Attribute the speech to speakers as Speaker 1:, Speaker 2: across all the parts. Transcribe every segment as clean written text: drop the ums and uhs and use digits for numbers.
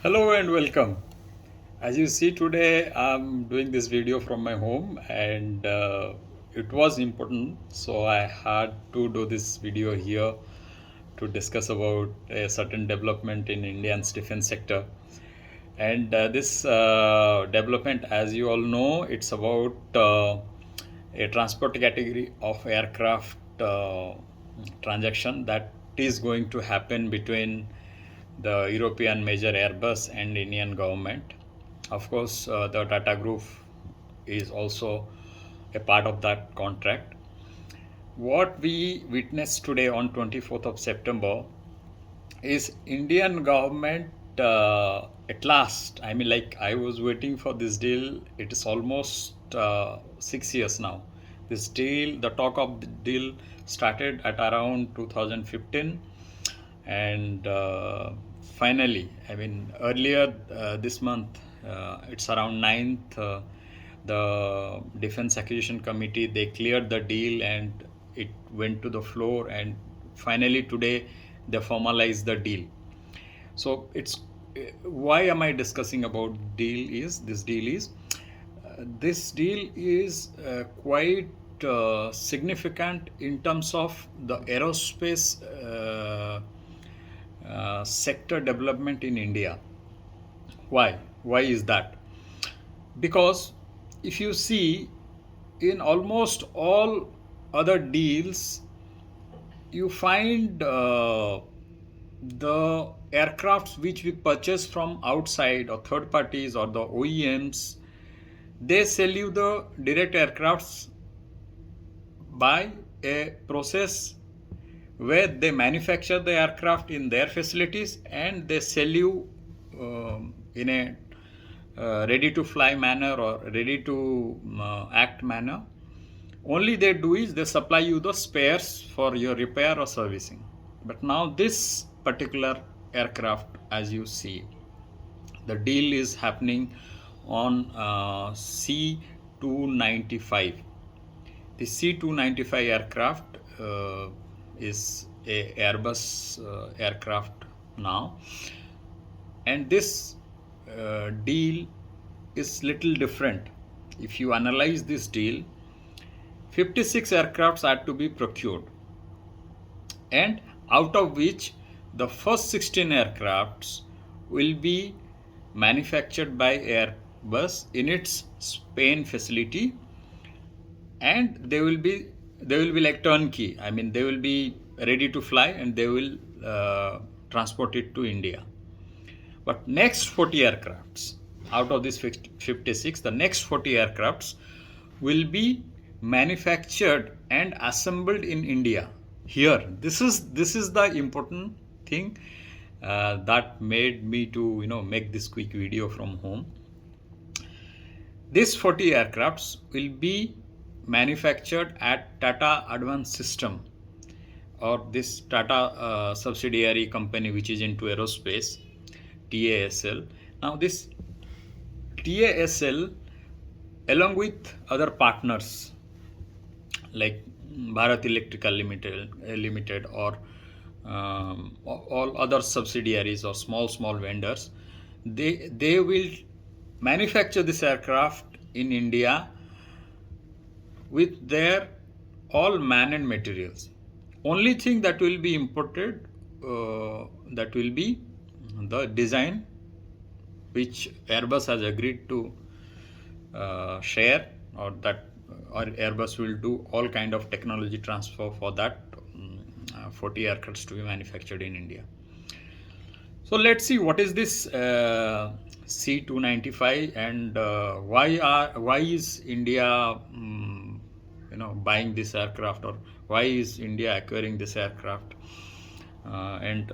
Speaker 1: Hello and welcome. As you see today, I'm doing this video from my home and it was important. So I had to do this video here to discuss about a certain development in India's defense sector. And this development, as you all know, it's about a transport category of aircraft transaction that is going to happen between the European major Airbus and Indian government. Of course, the Tata Group is also a part of that contract. What we witnessed today on 24th of September is Indian government at last. I mean, like I was waiting for this deal. It is almost 6 years now. This deal, the talk of the deal started at around 2015, and finally, I mean, earlier this month, it's around 9th. The Defense Acquisition Committee they cleared the deal and it went to the floor, and finally today they formalized the deal. So it's why am I discussing about deal is this deal is quite significant in terms of the aerospace sector development in India. Why? Why is that? Because if you see in almost all other deals, you find the aircrafts which we purchase from outside or third parties or the OEMs, they sell you the direct aircrafts by a process where they manufacture the aircraft in their facilities and they sell you in a ready to fly manner or ready to act manner. Only they do is they supply you the spares for your repair or servicing. But now this particular aircraft, as you see, the deal is happening on C295. The C295 aircraft is a Airbus aircraft now, and this deal is little different. If you analyze this deal, 56 aircrafts are to be procured, and out of which the first 16 aircrafts will be manufactured by Airbus in its Spain facility, and they will be like turnkey. I mean, they will be ready to fly and they will transport it to India. But next 40 aircrafts out of this 56, the next 40 aircrafts will be manufactured and assembled in India. Here, this is the important thing that made me to make this quick video from home. These 40 aircrafts will be manufactured at Tata Advanced System, or this Tata subsidiary company which is into aerospace, TASL. Now this TASL, along with other partners like Bharat Electrical Limited or all other subsidiaries or small vendors, they will manufacture this aircraft in India with their all man and materials. Only thing that will be imported, that will be the design which Airbus has agreed to share, or Airbus will do all kind of technology transfer for that 40 aircrafts to be manufactured in India. So let's see what is this C295, and why is India buying this aircraft, or why is India acquiring this aircraft, and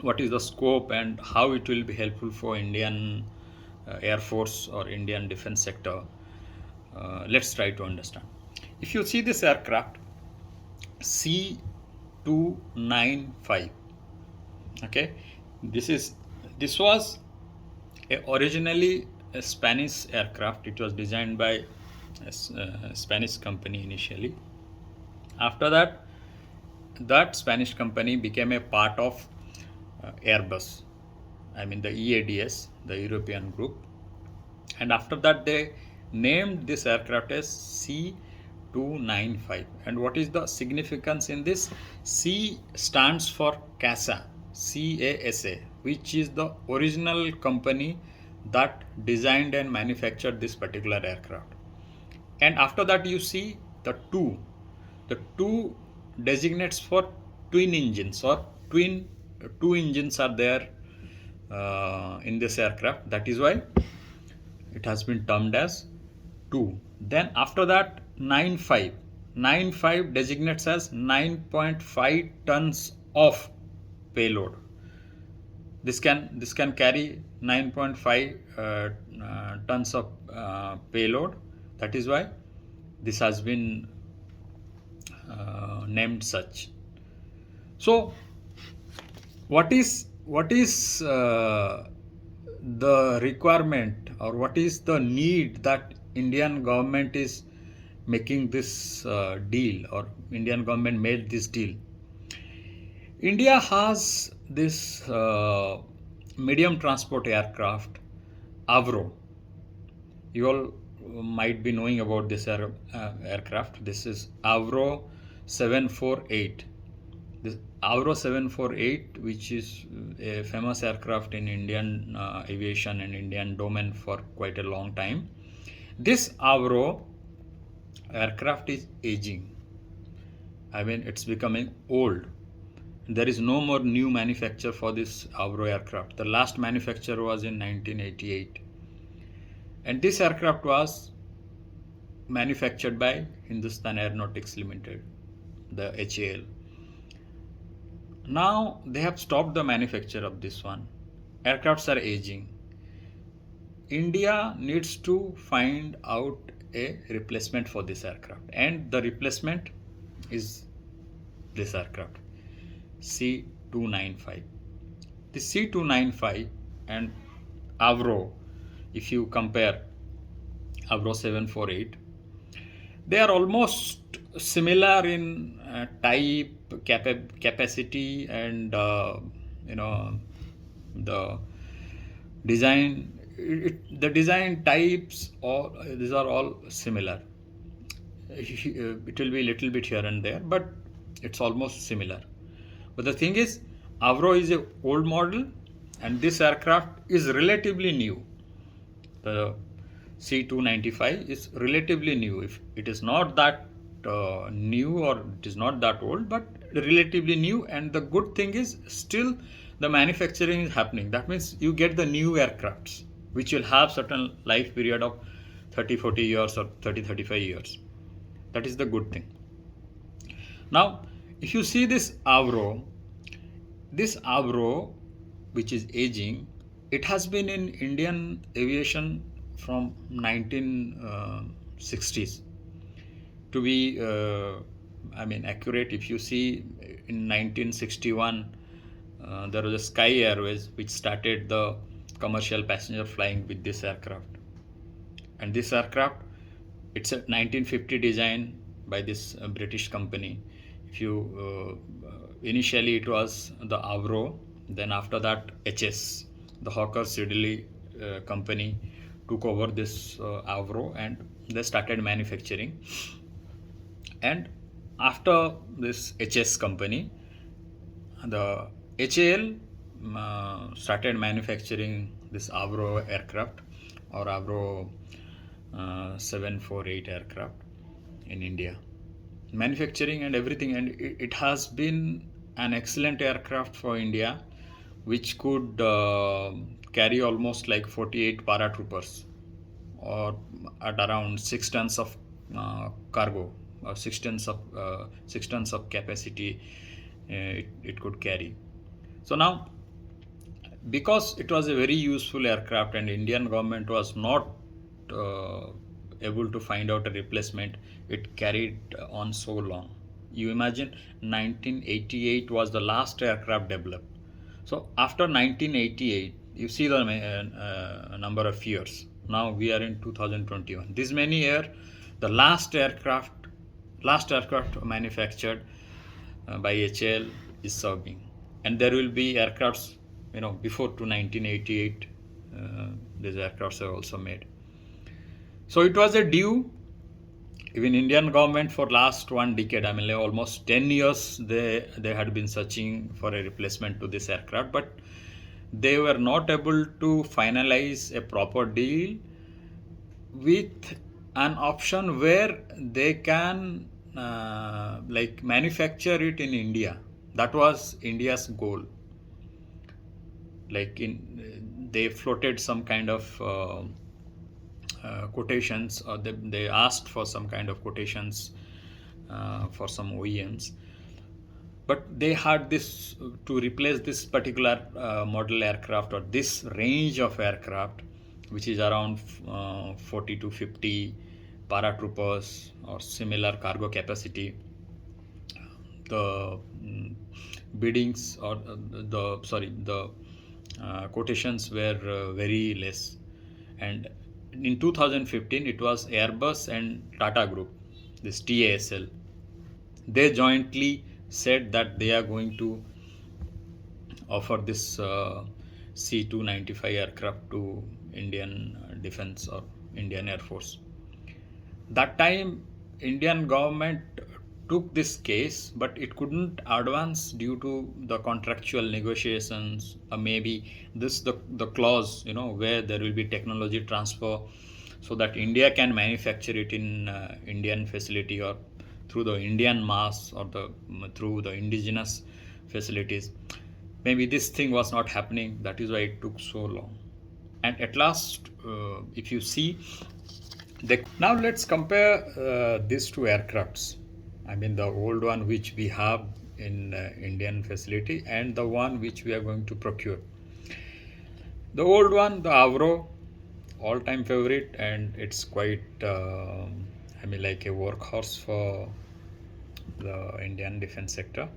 Speaker 1: what is the scope and how it will be helpful for Indian Air Force or Indian defense sector. Let's try to understand. If you see this aircraft C295, okay, this was originally a Spanish aircraft. It was designed by a Spanish company initially. After that Spanish company became a part of Airbus. I mean the EADS, the European group. And after that they named this aircraft as C295. And what is the significance in this? C stands for CASA, CASA, which is the original company that designed and manufactured this particular aircraft. And after that you see the two designates for twin engines, or two engines are there in this aircraft. That is why it has been termed as 2. Then after that 95 designates as 9.5 tons of payload. This can carry 9.5 tons of payload. That is why this has been named such. So what is the requirement, or what is the need that Indian government is making this deal, or Indian government made this deal? India has this medium transport aircraft, Avro. You all might be knowing about this aircraft. This is Avro 748. This Avro 748, which is a famous aircraft in Indian aviation and Indian domain for quite a long time. This Avro aircraft is aging. I mean, it's becoming old. There is no more new manufacture for this Avro aircraft. The last manufacture was in 1988. And this aircraft was manufactured by Hindustan Aeronautics Limited, the HAL. Now they have stopped the manufacture of this one. Aircrafts are aging. India needs to find out a replacement for this aircraft, and the replacement is this aircraft, C295. The C295 and Avro, if you compare Avro 748, they are almost similar in type, capacity, and the design. The design types, these are all similar. It will be a little bit here and there, but it's almost similar. But the thing is, Avro is a old model, and this aircraft is relatively new. The C295 is relatively new. If it is not that new, or it is not that old, but relatively new. And the good thing is, still the manufacturing is happening. That means you get the new aircrafts which will have certain life period of 30-40 years or 30-35 years. That is the good thing. Now if you see this Avro, which is aging, it has been in Indian aviation from 1960s. To be accurate, if you see, in 1961 there was a Sky Airways which started the commercial passenger flying with this aircraft. And this aircraft, it's a 1950 design by this British company. If you initially it was the Avro, then after that HS, the Hawker Siddeley company took over this Avro, and they started manufacturing. And after this HS company, the HAL started manufacturing this Avro aircraft, or Avro 748 aircraft in India. Manufacturing and everything, and it has been an excellent aircraft for India, which could carry almost like 48 paratroopers, or at around 6 tons of cargo, or 6 tons of capacity it could carry. So now, because it was a very useful aircraft and Indian government was not able to find out a replacement, it carried on so long. You imagine, 1988 was the last aircraft developed. So after 1988, you see the number of years. Now we are in 2021. This many years, the last aircraft manufactured by HAL is serving, and there will be aircrafts before to 1988, these aircrafts were also made. So it was a due. Even Indian government for last one decade, I mean, like almost 10 years, they had been searching for a replacement to this aircraft, but they were not able to finalize a proper deal with an option where they can like manufacture it in India. That was India's goal. Like they floated some kind of quotations, or they asked for some kind of quotations for some OEMs, but they had this to replace this particular model aircraft or this range of aircraft, which is around 40 to 50 paratroopers or similar cargo capacity. The biddings or the quotations were very less, and in 2015 it was Airbus and Tata Group, this TASL. They jointly said that they are going to offer this C295 aircraft to Indian Defense or Indian Air Force. That time Indian government took this case, but it couldn't advance due to the contractual negotiations, or maybe the clause, where there will be technology transfer, so that India can manufacture it in Indian facility or through the Indian mass or through the indigenous facilities. Maybe this thing was not happening. That is why it took so long. And at last, if you see, now let's compare these two aircrafts. I mean, the old one which we have in Indian facility and the one which we are going to procure. The old one, the Avro, all-time favorite, and it's quite, like a workhorse for the Indian defense sector.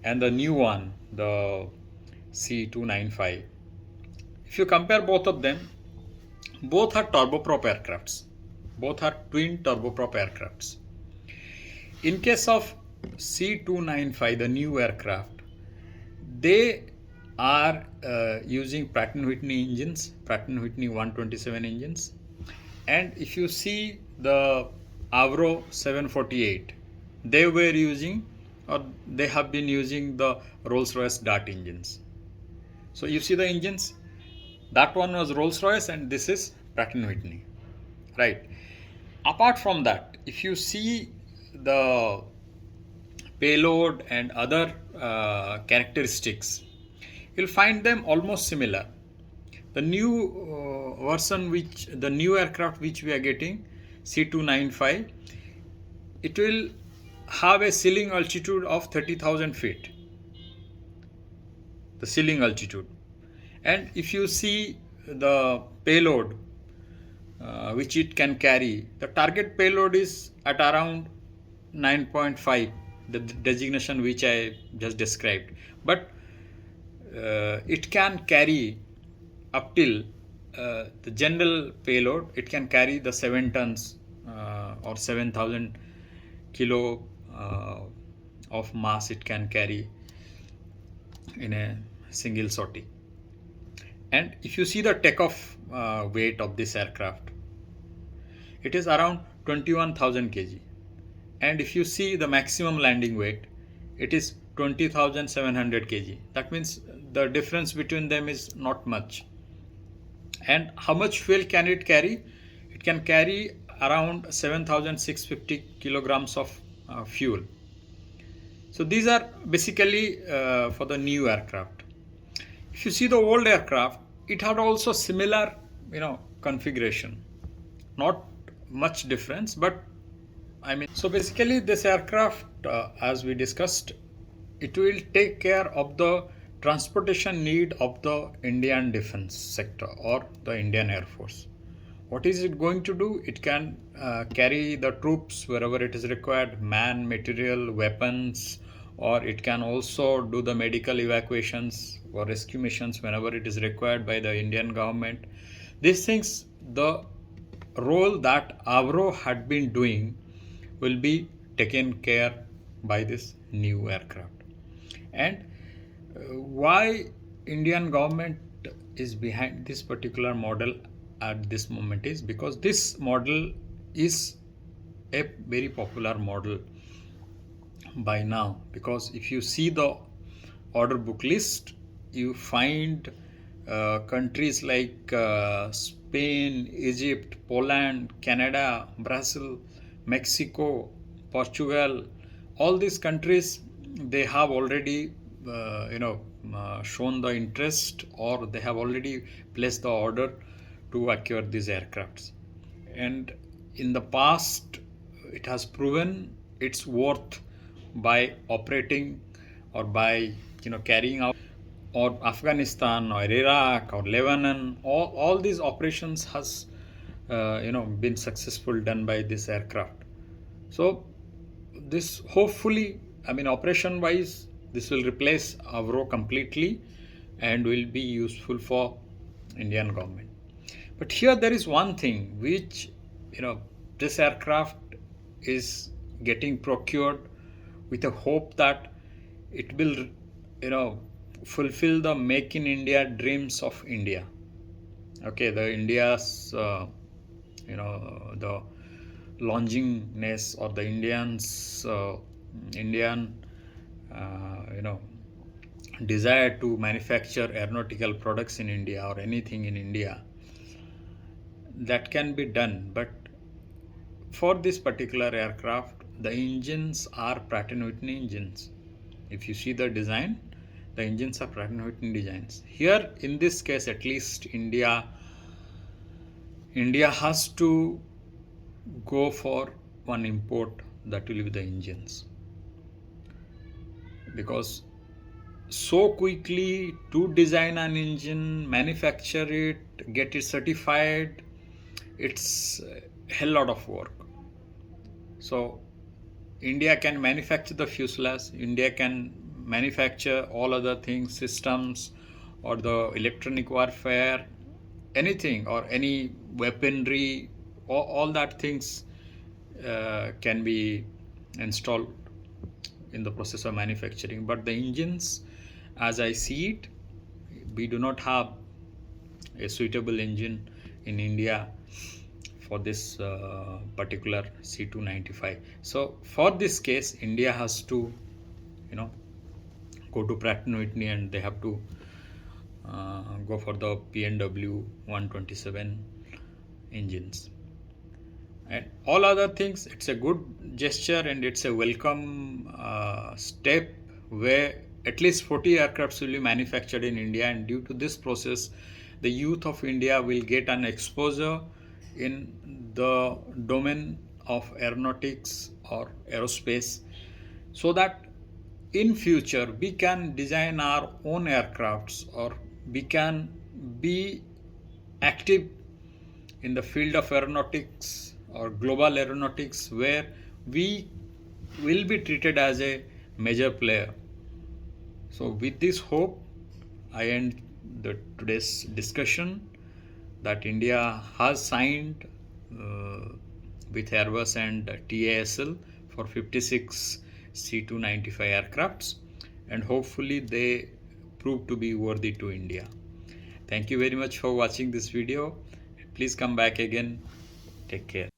Speaker 1: And the new one, the C295. If you compare both of them, both are turboprop aircrafts. Both are twin turboprop aircrafts. In case of C295, the new aircraft, they are using Pratt & Whitney engines, Pratt & Whitney 127 engines. And if you see the Avro 748, they were using, or they have been using, the Rolls-Royce Dart engines. So you see the engines, that one was Rolls-Royce and this is Pratt & Whitney, right? Apart from that, if you see the payload and other characteristics, you'll find them almost similar. The new the new aircraft which we are getting, C295, it will have a ceiling altitude of 30,000 feet. The ceiling altitude. And if you see the payload which it can carry, the target payload is at around 9.5, the designation which I just described. But it can carry up till the general payload, it can carry the 7 tons or 7,000 kilo of mass it can carry in a single sortie. And if you see the takeoff weight of this aircraft, it is around 21,000 kg. And if you see the maximum landing weight, it is 20,700 kg. That means the difference between them is not much. And how much fuel can it carry? It can carry around 7,650 kilograms of fuel. So these are basically for the new aircraft. If you see the old aircraft, it had also similar, configuration. Not much difference, but so basically this aircraft, as we discussed, it will take care of the transportation need of the Indian defense sector or the Indian Air Force. What is it going to do? It can carry the troops wherever it is required, man, material, weapons, or it can also do the medical evacuations or rescue missions whenever it is required by the Indian government. These things, the role that Avro had been doing will be taken care by this new aircraft. And why Indian government is behind this particular model at this moment is because this model is a very popular model by now, because if you see the order book list, you find countries like Spain, Egypt, Poland, Canada, Brazil, Mexico, Portugal. All these countries, they have already shown the interest, or they have already placed the order to acquire these aircrafts. And in the past, it has proven its worth by operating or by carrying out, or Afghanistan or Iraq or Lebanon. All these operations has been successful done by this aircraft. So this hopefully, I mean, operation wise, this will replace Avro completely and will be useful for Indian government. But here there is one thing which, this aircraft is getting procured with a hope that it will, fulfill the Make in India dreams of India. Okay, the India's, the longingness, or the Indian, desire to manufacture aeronautical products in India or anything in India, that can be done. But for this particular aircraft, the engines are Pratt & Whitney engines. If you see the design, the engines are Pratt & Whitney designs. Here, in this case, at least India has to go for one import, that will be the engines, because so quickly to design an engine, manufacture it, get it certified, it's a hell lot of work. So India can manufacture the fuselage, India can manufacture all other things, systems, or the electronic warfare, anything, or any weaponry, all that things can be installed in the process of manufacturing. But the engines, as I see it, we do not have a suitable engine in India for this particular C295. So for this case, India has to, go to Pratt & Whitney, and they have to go for the P&W 127 engines. And all other things, it's a good gesture and it's a welcome step, where at least 40 aircrafts will be manufactured in India, and due to this process, the youth of India will get an exposure in the domain of aeronautics or aerospace, so that in future we can design our own aircrafts, or we can be active in the field of aeronautics or global aeronautics, where we will be treated as a major player. So with this hope, I end today's discussion that India has signed with Airbus and TASL for 56 C295 aircrafts, and hopefully they prove to be worthy to India. Thank you very much for watching this video. Please come back again. Take care.